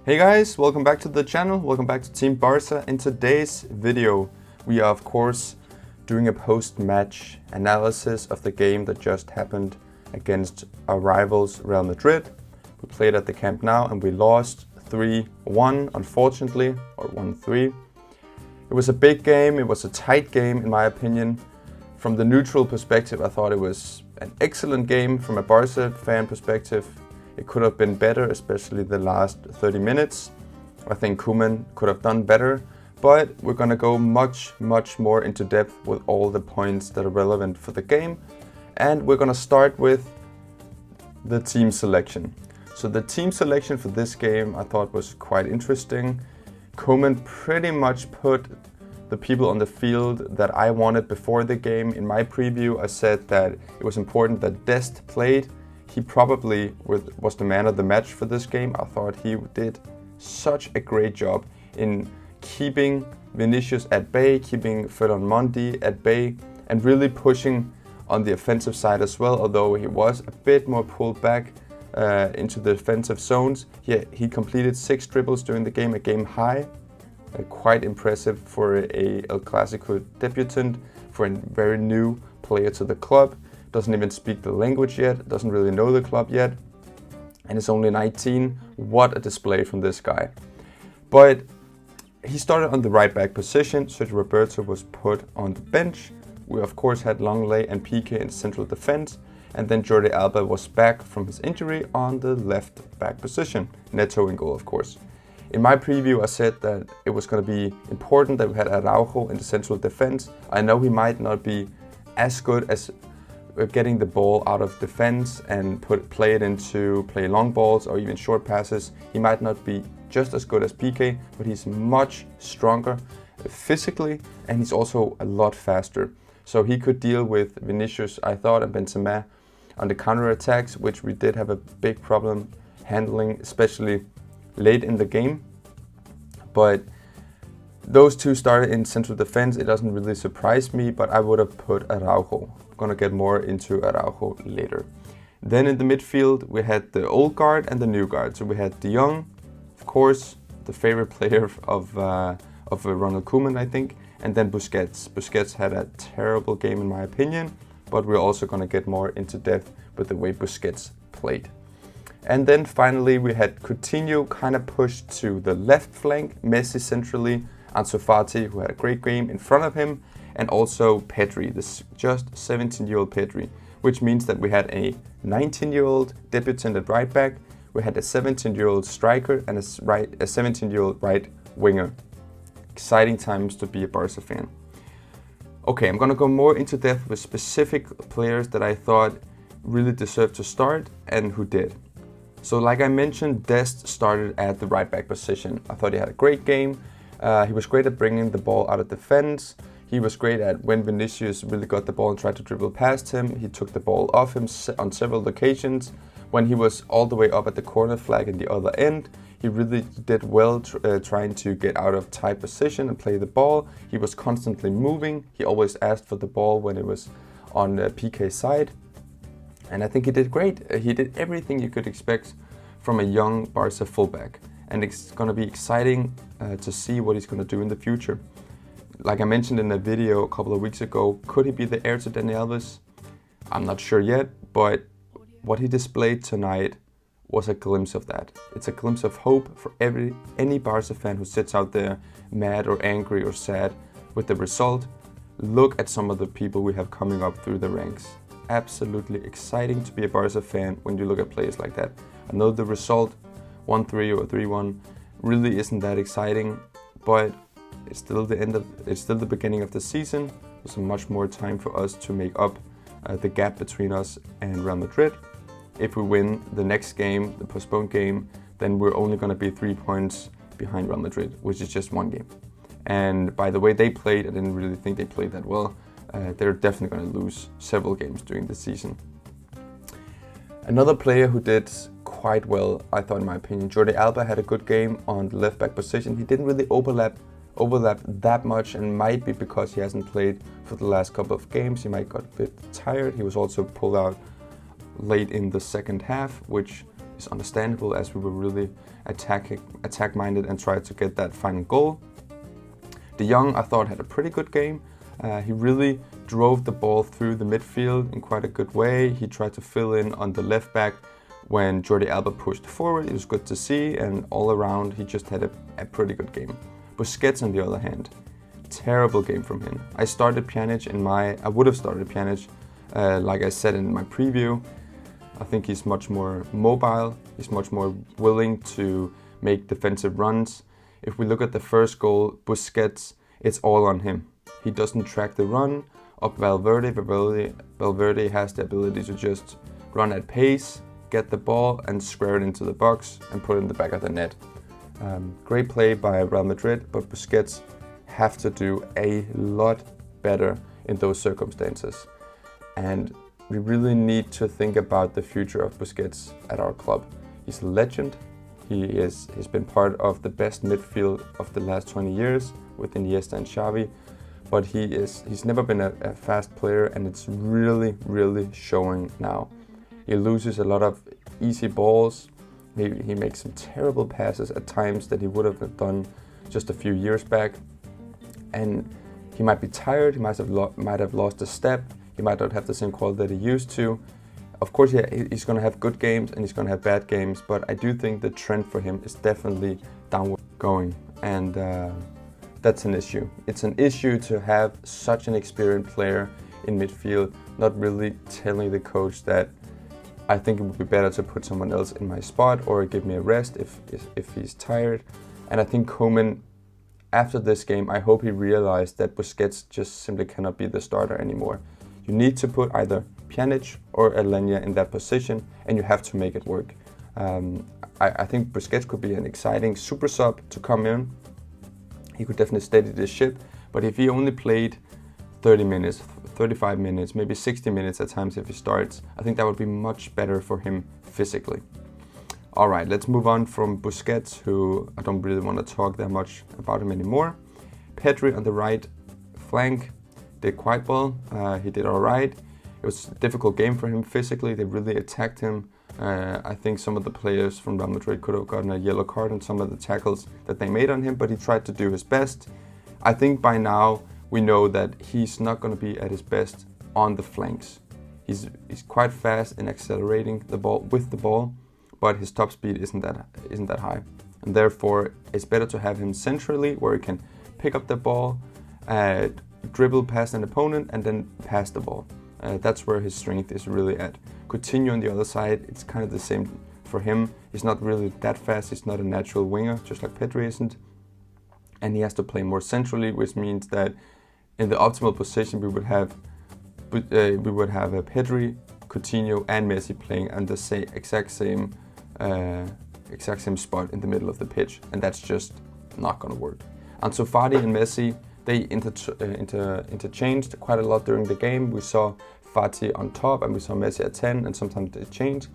Hey guys, welcome back to the channel, welcome back to Team Barca. In today's video, we are of course doing a post-match analysis of the game that just happened against our rivals Real Madrid. We played at the Camp Nou and we lost 3-1, unfortunately, or 1-3. It was a big game, it was a tight game in my opinion. From the neutral perspective, I thought it was an excellent game. From a Barca fan perspective, it could have been better, especially the last 30 minutes. I think Koeman could have done better, but we're going to go much more into depth with all the points that are relevant for the game. And we're going to start with the team selection. So the team selection for this game I thought was quite interesting. Koeman pretty much put the people on the field that I wanted before the game. In my preview, I said that it was important that Dest played. He probably was the man of the match for this game. I thought he did such a great job in keeping Vinicius at bay, keeping Ferland Mendy at bay, and really pushing on the offensive side as well, although he was a bit more pulled back into the defensive zones. He completed 6 dribbles during the game, a game high. Quite impressive for a El Classico debutant, for a very new player to the club. Doesn't even speak the language yet, doesn't really know the club yet, and is only 19. What a display from this guy. But he started on the right back position, Sergio Roberto was put on the bench. We of course had Longley and Piqué in central defense, and then Jordi Alba was back from his injury on the left back position. Neto in goal, of course. In my preview, I said that it was going to be important that we had Araujo in the central defense. I know he might not be as good as getting the ball out of defense and play long balls or even short passes. He might not be just as good as Piqué, but he's much stronger physically and he's also a lot faster. So he could deal with Vinicius, I thought, and Benzema on the counter-attacks, which we did have a big problem handling, especially late in the game. But those two started in central defense. It doesn't really surprise me, but I would have put Araujo. I'm gonna get more into Araujo later. Then in the midfield, we had the old guard and the new guard. So we had De Jong, of course, the favorite player of Ronald Koeman, I think, and then Busquets. Busquets had a terrible game in my opinion, but we're also gonna get more into depth with the way Busquets played. And then finally, we had Coutinho kind of pushed to the left flank, Messi centrally, Ansu Fati, who had a great game in front of him, and also Pedri, this just 17-year-old Pedri, which means that we had a 19-year-old debutant at right back, we had a 17-year-old striker, and a 17-year-old right winger. Exciting times to be a Barca fan. Okay, I'm gonna go more into depth with specific players that I thought really deserved to start and who did. So like I mentioned, Dest started at the right back position. I thought he had a great game. He was great at bringing the ball out of defense. He was great at when Vinicius really got the ball and tried to dribble past him. He took the ball off him on several occasions. When he was all the way up at the corner flag at the other end, he really did well trying to get out of tight position and play the ball. He was constantly moving. He always asked for the ball when it was on Piqué's side. And I think he did great. He did everything you could expect from a young Barca fullback. And it's going to be exciting to see what he's going to do in the future. Like I mentioned in a video a couple of weeks ago, could he be the heir to Dani Alves? I'm not sure yet, but what he displayed tonight was a glimpse of that. It's a glimpse of hope for any Barca fan who sits out there mad or angry or sad with the result. Look at some of the people we have coming up through the ranks. Absolutely exciting to be a Barca fan when you look at players like that. I know the result 1-3 or 3-1 really isn't that exciting, but it's still the beginning of the season. There's much more time for us to make up the gap between us and Real Madrid. If we win the next game, the postponed game, then we're only going to be 3 points behind Real Madrid, which is just 1 game. And by the way they played, I didn't really think they played that well. They're definitely going to lose several games during the season. Another player who did quite well, I thought, in my opinion, Jordi Alba had a good game on the left back position. He didn't really overlap that much, and might be because he hasn't played for the last couple of games. He might got a bit tired. He was also pulled out late in the second half, which is understandable as we were really attack-minded and tried to get that final goal. De Jong, I thought, had a pretty good game. He really drove the ball through the midfield in quite a good way. He tried to fill in on the left back when Jordi Alba pushed forward. It was good to see, and all around he just had a pretty good game. Busquets, on the other hand, terrible game from him. I would have started Pjanic, like I said in my preview. I think he's much more mobile, he's much more willing to make defensive runs. If we look at the first goal, Busquets, it's all on him. He doesn't track the run of Valverde. Valverde has the ability to just run at pace, get the ball and square it into the box and put it in the back of the net. Great play by Real Madrid, but Busquets have to do a lot better in those circumstances. And we really need to think about the future of Busquets at our club. He's a legend. He's been part of the best midfield of the last 20 years with Iniesta and Xavi, but he's never been a fast player, and it's really, really showing now. He loses a lot of easy balls. He makes some terrible passes at times that he would have done just a few years back. And he might be tired, he might have lost a step, he might not have the same quality that he used to. Of course, yeah, he's going to have good games and he's going to have bad games, but I do think the trend for him is definitely downward going, and that's an issue. It's an issue to have such an experienced player in midfield not really telling the coach that I think it would be better to put someone else in my spot or give me a rest if he's tired. And I think Koeman, after this game, I hope he realized that Busquets just simply cannot be the starter anymore. You need to put either Pjanic or Alenya in that position, and you have to make it work. I think Busquets could be an exciting super sub to come in. He could definitely steady the ship, but if he only played 30 minutes, 35 minutes, maybe 60 minutes at times if he starts, I think that would be much better for him physically. All right, let's move on from Busquets, who I don't really want to talk that much about him anymore. Pedri on the right flank did quite well. He did all right. It was a difficult game for him physically. They really attacked him. I think some of the players from Real Madrid could have gotten a yellow card on some of the tackles that they made on him, but he tried to do his best. I think by now we know that he's not going to be at his best on the flanks. He's quite fast in accelerating the ball with the ball, but his top speed isn't that high, and therefore it's better to have him centrally where he can pick up the ball, dribble past an opponent, and then pass the ball. That's where his strength is really at. Coutinho on the other side, it's kind of the same for him. He's not really that fast. He's not a natural winger, just like Pedri isn't, and he has to play more centrally, which means that in the optimal position we would have Pedri, Coutinho, and Messi playing on the exact same spot in the middle of the pitch, and that's just not going to work. Ansu Fati and Messi, they interchanged quite a lot during the game. We saw Fati on top and we saw Messi at 10, and sometimes they changed.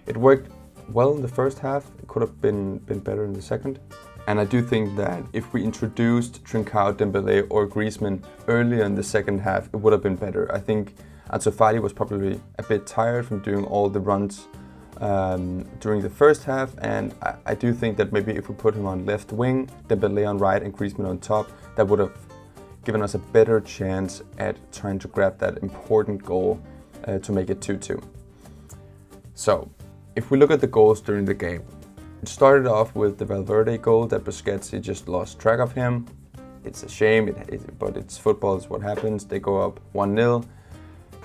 It worked well in the first half. It could have been better in the second. And I do think that if we introduced Trincao, Dembélé or Griezmann earlier in the second half, it would have been better. I think Ansu Fati was probably a bit tired from doing all the runs during the first half, and I do think that maybe if we put him on left wing, Dembélé on right and Griezmann on top, that would have given us a better chance at trying to grab that important goal to make it 2-2. So, if we look at the goals during the game, it started off with the Valverde goal that Busquets, he just lost track of him. It's a shame, but it's football, it's what happens. They go up 1-0.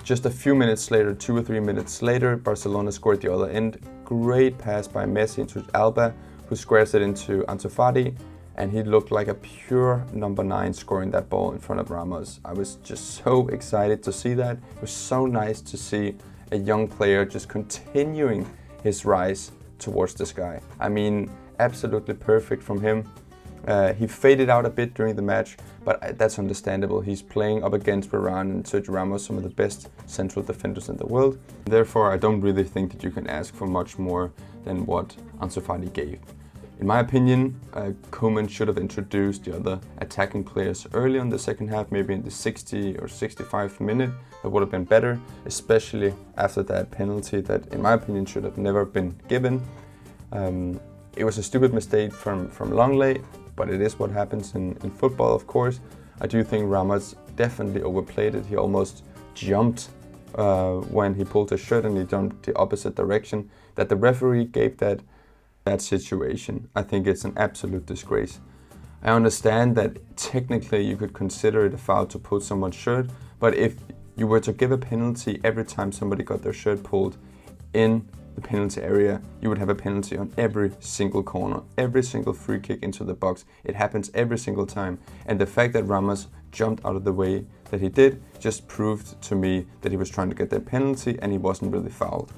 Just a few minutes later, 2 or 3 minutes later, Barcelona scored the other end. Great pass by Messi into Alba, who squares it into Ansu Fati, and he looked like a pure number 9 scoring that ball in front of Ramos. I was just so excited to see that. It was so nice to see a young player just continuing his rise towards the sky. I mean, absolutely perfect from him. He faded out a bit during the match, but that's understandable. He's playing up against Varane and Sergio Ramos, some of the best central defenders in the world. Therefore, I don't really think that you can ask for much more than what Ansu Fati gave. In my opinion, Koeman should have introduced the other attacking players early on the second half, maybe in the 60 or 65th minute. That would have been better, especially after that penalty that, in my opinion, should have never been given. It was a stupid mistake from Longley, but it is what happens in football, of course. I do think Ramos definitely overplayed it. He almost jumped when he pulled his shirt and he jumped the opposite direction. That the referee gave that situation, I think it's an absolute disgrace. I understand that technically you could consider it a foul to pull someone's shirt, but if you were to give a penalty every time somebody got their shirt pulled in the penalty area, you would have a penalty on every single corner, every single free kick into the box. It happens every single time. And the fact that Ramos jumped out of the way that he did just proved to me that he was trying to get that penalty and he wasn't really fouled.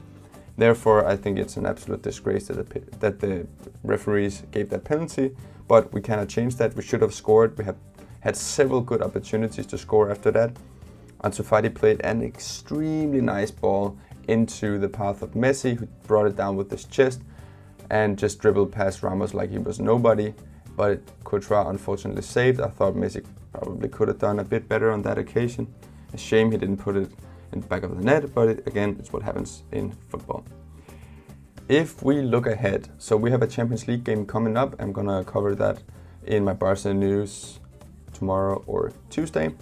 Therefore, I think it's an absolute disgrace that the referees gave that penalty, but we cannot change that. We should have scored. We have had several good opportunities to score after that. Ansu Fati played an extremely nice ball into the path of Messi, who brought it down with his chest and just dribbled past Ramos like he was nobody. But Courtois unfortunately saved. I thought Messi probably could have done a bit better on that occasion. A shame he didn't put it in the back of the net, but again, it's what happens in football. If we look ahead, so we have a Champions League game coming up. I'm gonna cover that in my Barca news tomorrow or Tuesday.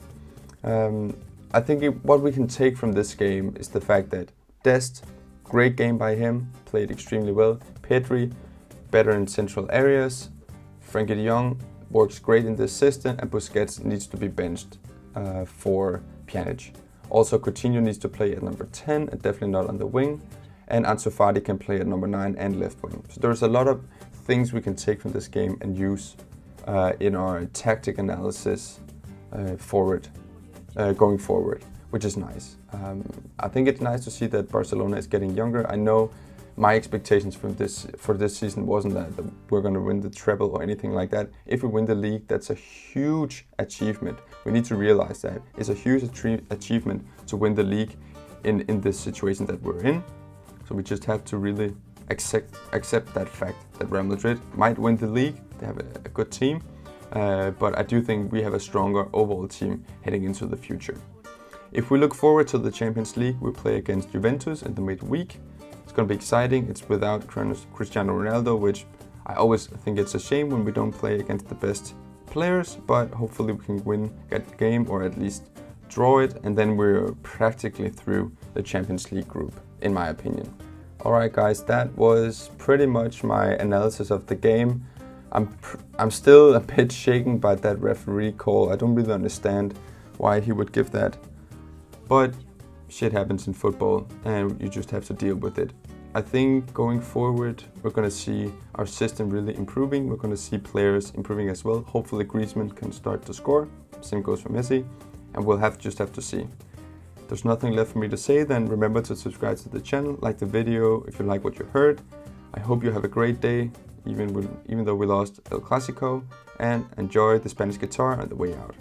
I think what we can take from this game is the fact that Dest, great game by him, played extremely well. Pedri, better in central areas. Frenkie de Jong works great in this system, and Busquets needs to be benched for Pjanic. Also, Coutinho needs to play at number 10 and definitely not on the wing. And Ansu Fati can play at number 9 and left wing. So there's a lot of things we can take from this game and use in our tactic analysis going forward, which is nice. I think it's nice to see that Barcelona is getting younger. I know my expectations for this season wasn't that we're going to win the treble or anything like that. If we win the league, that's a huge achievement. We need to realize that it's a huge achievement to win the league in this situation that we're in. So we just have to really accept that fact that Real Madrid might win the league. They have a good team, but I do think we have a stronger overall team heading into the future. If we look forward to the Champions League, we play against Juventus in the midweek. It's going to be exciting. It's without Cristiano Ronaldo, which I always think it's a shame when we don't play against the best players, but hopefully we can win that game or at least draw it, and then we're practically through the Champions League group, in my opinion. Alright guys, that was pretty much my analysis of the game. I'm still a bit shaken by that referee call. I don't really understand why he would give that, but shit happens in football and you just have to deal with it. I think going forward, we're going to see our system really improving. We're going to see players improving as well. Hopefully Griezmann can start to score. Same goes for Messi. And we'll just have to see. There's nothing left for me to say then. Remember to subscribe to the channel, like the video if you like what you heard. I hope you have a great day, even though we lost El Classico, and enjoy the Spanish guitar on the way out.